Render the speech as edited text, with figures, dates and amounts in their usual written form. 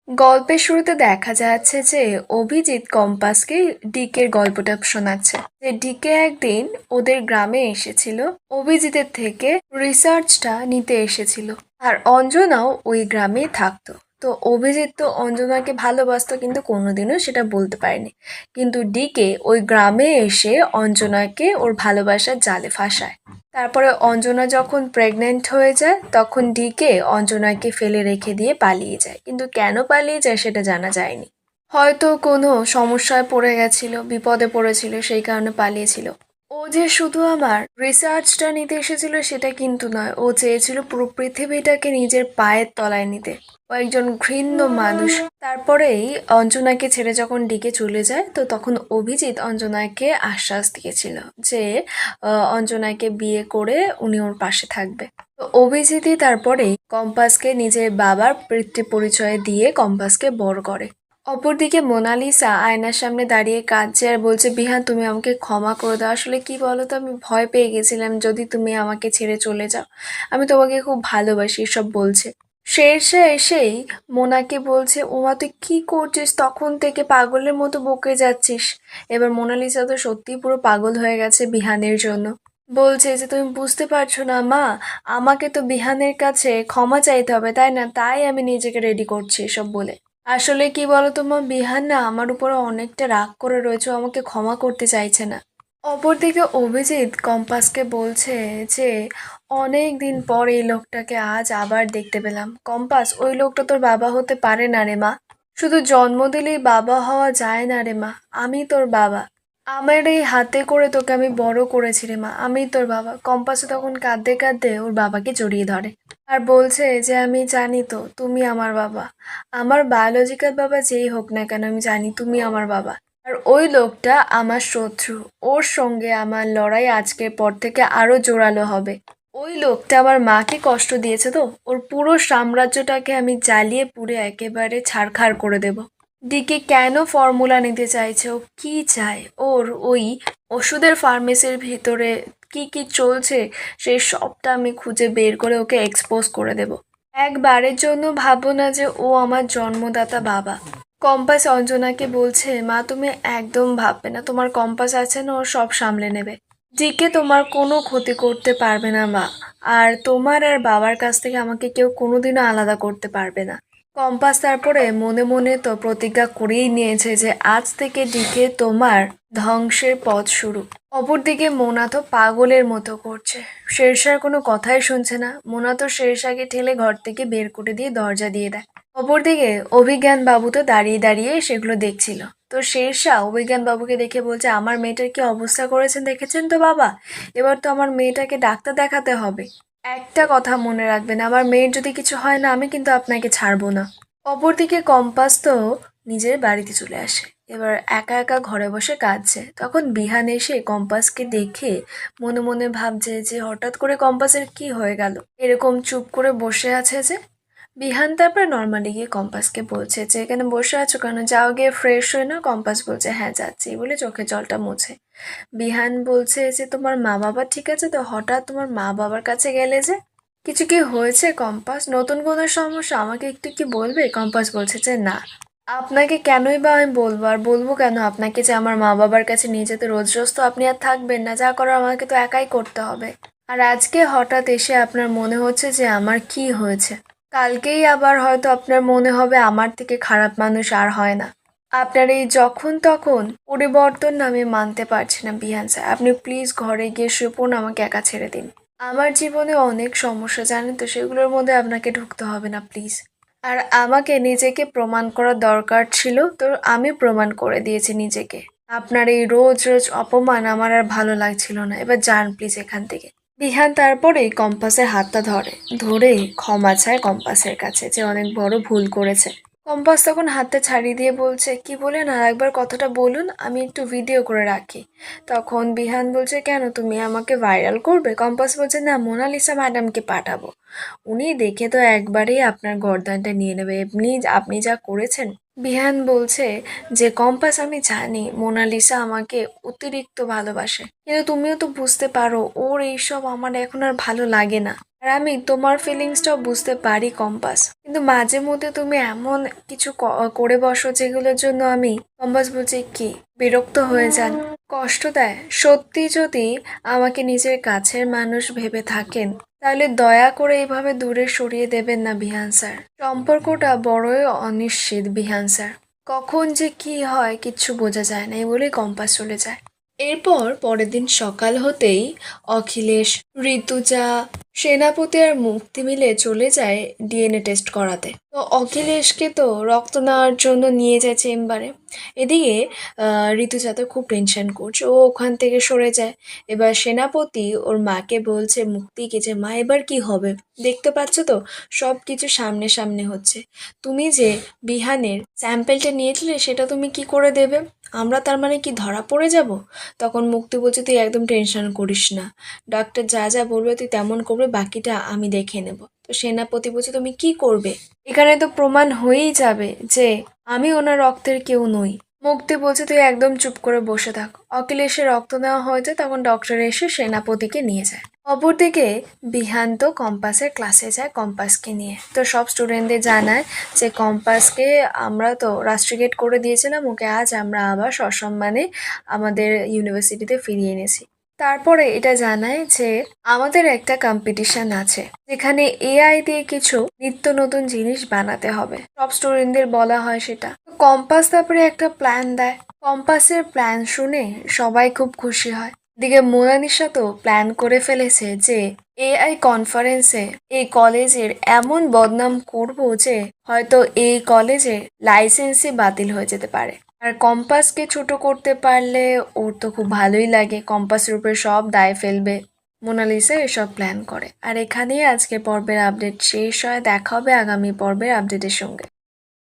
গল্পের শুরুতে দেখা যাচ্ছে যে অভিজিৎ কম্পাসকে ডিকের গল্পটা শোনাচ্ছে যে ডিকে একদিন ওদের গ্রামে এসেছিল, অভিজিতের থেকে রিসার্চটা নিতে এসেছিল। আর অঞ্জনাও ওই গ্রামেই থাকতো। তো অভিজিৎ তো অঞ্জনাকে ভালোবাসতো কিন্তু কোনোদিনও সেটা বলতে পারেনি। কিন্তু ডিকে ওই গ্রামে এসে অঞ্জনাকে ওর ভালোবাসার জালে ফাঁসায়। তারপরে অঞ্জনা যখন প্রেগনেন্ট হয়ে যায় তখন ডিকে অঞ্জনাকে ফেলে রেখে দিয়ে পালিয়ে যায়, কিন্তু কেন পালিয়ে যায় সেটা জানা যায়নি। হয়তো কোনো সমস্যায় পড়ে গেছিল, বিপদে পড়েছিল, সেই কারণে পালিয়েছিল। ও যে শুধু আমার রিসার্চটা নিতে এসেছিল সেটা কিন্তু নয়, ও চেয়েছিল পুরো পৃথিবীটাকে নিজের পায়ের তলায় নিতে। ও একজন ঘৃণ্য মানুষ। তারপরেই অঞ্জনাকে ছেড়ে যখন ডিকে চলে যায় তো তখন অভিজিৎ অঞ্জনাকে আশ্বাস দিয়েছিল যে অঞ্জনাকে বিয়ে করে উনি ওর পাশে থাকবে। তো অভিজিৎই তারপরে কম্পাসকে নিজের বাবার পিতৃ পরিচয় দিয়ে কম্পাসকে বড় করে। অপরদিকে মোনালিসা আয়নার সামনে দাঁড়িয়ে কাঁদছে আর বলছে, বিহান তুমি আমাকে ক্ষমা করে দাও। আসলে কি বলো তো, আমি ভয় পেয়ে গেছিলাম যদি তুমি আমাকে ছেড়ে চলে যাও, আমি তোমাকে খুব ভালোবাসি, সব বলছে। শেরশাহ এসেই মোনাকে বলছে, ওমা তুই কি করছিস, তখন থেকে পাগলের মতো বকে যাচ্ছিস। এবার মোনালিসা তো সত্যিই পুরো পাগল হয়ে গেছে বিহানের জন্য। বলছে যে তুমি বুঝতে পারছো না মা, আমাকে তো বিহানের কাছে ক্ষমা চাইতে হবে তাই না, তাই আমি নিজেকে রেডি করছি এসব বলে। আসলে কি বলতো মা, বিহান না আমার উপরে অনেকটা রাগ করে রয়েছে, ও আমাকে ক্ষমা করতে চাইছে না। অপরদিকে অভিজিৎ কম্পাসকে বলছে যে অনেক দিন পর এই লোকটাকে আজ আবার দেখতে পেলাম। কম্পাস, ওই লোকটা তোর বাবা হতে পারে না রে মা, শুধু জন্ম দিলেই বাবা হওয়া যায় না রে মা। আমি তোর বাবা, আমার এই হাতে করে তোকে আমি বড় করেছি রে মা, আমি তোর বাবা। কম্পাসও তখন কাঁদতে কাঁদতে ওর বাবাকে জড়িয়ে ধরে আর বলছে যে আমি জানি তো তুমি আমার বাবা, আমার বায়োলজিক্যাল বাবা যেই হোক না কেন আমি জানি তুমি আমার বাবা। আর ওই লোকটা আমার শত্রু, ওর সঙ্গে আমার লড়াই আজকের পর থেকে আরো জোরালো হবে। ওই লোকটা আমার মাকে কষ্ট দিয়েছে তো ওর পুরো সাম্রাজ্যটাকে আমি জ্বালিয়ে পুড়ে একেবারে ছারখার করে দেব। ডিকে কেন ফর্মুলা নিতে চাইছে, ও কি চায়, ওর ওই ওষুধের ফার্মেসির ভিতরে কি কি চলছে সেই সবটা আমি খুঁজে বের করে ওকে এক্সপোজ করে দেব। একবারের জন্য ভাবো না যে ও আমার জন্মদাতা বাবা। কম্পাস অঞ্জনাকে বলছে, মা তুমি একদম ভাববে না, তোমার কম্পাস আছে না, ও সব সামলে নেবে। ডিকে তোমার কোনো ক্ষতি করতে পারবে না মা, আর তোমার আর বাবার কাছ থেকে আমাকে কেউ কোনোদিনও আলাদা করতে পারবে না। কম্পাস তারপরে মনে মনে তো প্রতিজ্ঞা করেই নিয়েছে যে আজ থেকে ডিকে তোমার ধ্বংসের পথ শুরু। অপরদিকে মোনা তো পাগলের মতো করছে, শেরশার কোনো কথাই শুনছে না। মোনা তো শেরশাকে ঠেলে ঘর থেকে বের করে দিয়ে দরজা দিয়ে দেয়। অপরদিকে অভিজ্ঞান বাবু তো দাঁড়িয়ে দাঁড়িয়ে সেগুলো দেখছিল। তো শেরশাহ অভিজ্ঞান বাবুকে দেখে বলছে, আমার মেয়েটার কি অবস্থা করেছেন দেখেছেন তো বাবা, এবার তো আমার মেয়েটাকে ডাক্তার দেখাতে হবে। একটা কথা মনে রাখবেন, আমার মেয়ের যদি কিছু হয় না আমি কিন্তু আপনাকে ছাড়বো না। অপরদিকে কম্পাস তো নিজের বাড়িতে চলে আসে, এবার একা একা ঘরে বসে কাঁদছে। তখন বিহান এসে কম্পাসকে দেখে মনে মনে ভাবছে যে হঠাৎ করে কম্পাসের কি হয়ে গেল, এরকম চুপ করে বসে আছে যে। বিহান তারপর নর্মালি গিয়ে কম্পাসকে বলছে যে এখানে বসে আছো কেন, যাও গিয়ে ফ্রেশ হয়ে না। কম্পাস বলছে হ্যাঁ যাচ্ছি বলে চোখে জলটা মুছে। বিহান বলছে যে তোমার মা বাবা ঠিক আছে তো, হঠাৎ তোমার মা বাবার কাছে গেলে যে, কিছু কি হয়েছে কম্পাস, নতুন কোনো সমস্যা, আমাকে একটু কি বলবে। কম্পাস বলছে যে না, আপনাকে কেনই বা আমি বলবো, আর বলবো কেন আপনাকে যে আমার মা বাবার কাছে নিয়ে যেতে, রোজ রোজ তো আপনি আর থাকবেন না, যা করার আমাকে তো একাই করতে হবে। আর আজকে হঠাৎ এসে আপনার মনে হচ্ছে যে আমার কি হয়েছে, কালকেই আবার হয়তো আপনার মনে হবে আমার থেকে খারাপ মানুষ আর হয় না। আপনার এই যখন তখন পরিবর্তন না আমি মানতে পারছি না বিহান স্যার, আপনি প্লিজ ঘরে গিয়ে শুয়ে আমাকে একা ছেড়ে দিন। আমার জীবনে অনেক সমস্যা জানেন তো, সেগুলোর মধ্যে আপনাকে ঢুকতে হবে না প্লিজ। আর আমাকে নিজেকে প্রমাণ করার দরকার ছিল, তো আমি প্রমাণ করে দিয়েছি নিজেকে। আপনার এই রোজ রোজ অপমান আমার আর ভালো লাগছিল না, এবার যান প্লিজ এখান থেকে। বিহান তারপরে কম্পাসের হাতটা ধরে, ধরে ক্ষমা চায় কম্পাসের কাছে যে অনেক বড় ভুল করেছে। কম্পাস তখন হাতটা ছাড়িয়ে দিয়ে বলছে, কি বলেন আর একবার কথাটা বলুন, আমি একটু ভিডিও করে রাখি। তখন বিহান বলছে, কেন তুমি আমাকে ভাইরাল করবে। কম্পাস বলছে, না মোনালিসা ম্যাডামকে পাঠাবো, উনি দেখে তো একবারেই আপনার গর্দানটা নিয়ে নেবে, এমনি আপনি যা করেছেন বিহান বলছে যে কম্পাস, আমি জানি মোনালিসা আমাকে অতিরিক্ত ভালোবাসে, কিন্তু তুমিও তো বুঝতে পারো ওর এইসব আমার এখন আর ভালো লাগে না। আর আমি তোমার ফিলিংসটাও বুঝতে পারি কম্পাস, কিন্তু মাঝে মধ্যে তুমি এমন কিছু করে বসো যেগুলোর জন্য আমি, কম্পাস বলছে, কি বিরক্ত হয়ে যান, কষ্ট দেয়। সত্যি যদি আমাকে নিজের কাছের মানুষ ভেবে থাকেন তাহলে দয়া করে এইভাবে দূরে সরিয়ে দেবেন না বিহান স্যার। সম্পর্কটা বড়ই অনিশ্চিত বিহান স্যার, কখন যে কি হয় কিচ্ছু বোঝা যায় না, এই বলেই কম্পাস চলে যায়। এরপর পরের দিন সকাল হতেই অখিলেশ, ঋতুজা, সেনাপতি আর মুক্তি মিলে চলে যায় ডিএনএ টেস্ট করাতে। তো অখিলেশকে তো রক্ত নেওয়ার জন্য নিয়ে যায় চেম্বারে। এদিকে ঋতুজা তো খুব টেনশন করছে, ও ওখান থেকে সরে যায়। এবার সেনাপতি ওর মাকে বলছে মুক্তিকে যে, মা এবার কি হবে, দেখতে পাচ্ছ তো সব কিছু সামনে সামনে হচ্ছে, তুমি যে বিহানের স্যাম্পেলটা নিয়েছিলে সেটা তুমি কি করে দেবে, আমরা তার মানে কি ধরা পড়ে যাব? তখন মুক্তি বলছে, তুই একদম টেনশন করিস না, ডাক্তার যা যা বলবে তুই তেমন করবে, বাকিটা আমি দেখে নেব। তো সেনাপতি বলছে, তুমি কি করবে? এখানে তো প্রমাণ হয়েই যাবে যে আমি ওনার রক্তের কেউ নই। মুক্তি বলছে, তুই একদম চুপ করে বসে থাক। অখিলেশের রক্ত নেওয়া হয়েছে, তখন ডক্টর এসে সেনাপতিকে নিয়ে যায়। অপরদিকে বিহান তো কম্পাসের ক্লাসে যায় কম্পাসকে নিয়ে। তো সব স্টুডেন্টদের জানায় যে কম্পাসকে আমরা তো রাস্ট্রিগেট করে দিয়েছিলাম, ওকে আজ আমরা আবার সসম্মানে আমাদের ইউনিভার্সিটিতে ফিরিয়ে এনেছি। তারপরে এটা জানায় যে আমাদের একটা কম্পিটিশন আছে যেখানে এআই দিয়ে কিছু নিত্য নতুন জিনিস বানাতে হবে। সব স্টুডেন্টদের বলা হয় সেটা। কম্পাস তারপরে একটা প্ল্যান দেয়। কম্পাসের প্ল্যান শুনে সবাই খুব খুশি হয়। এদিকে মোনালিসা তো প্ল্যান করে ফেলেছে যে এআই কনফারেন্সে এই কলেজের এমন বদনাম করব যে হয়তো এই কলেজের লাইসেন্সই বাতিল হয়ে যেতে পারে। আর কম্পাসকে ছোট করতে পারলে ওর তো খুব ভালোই লাগে, কম্পাসের উপরে সব দায় ফেলবে। মোনালিসা এসব প্ল্যান করে। আর এখানেই আজকে পর্বের আপডেট শেষ হয়। দেখা হবে আগামী পর্বের আপডেটের সঙ্গে।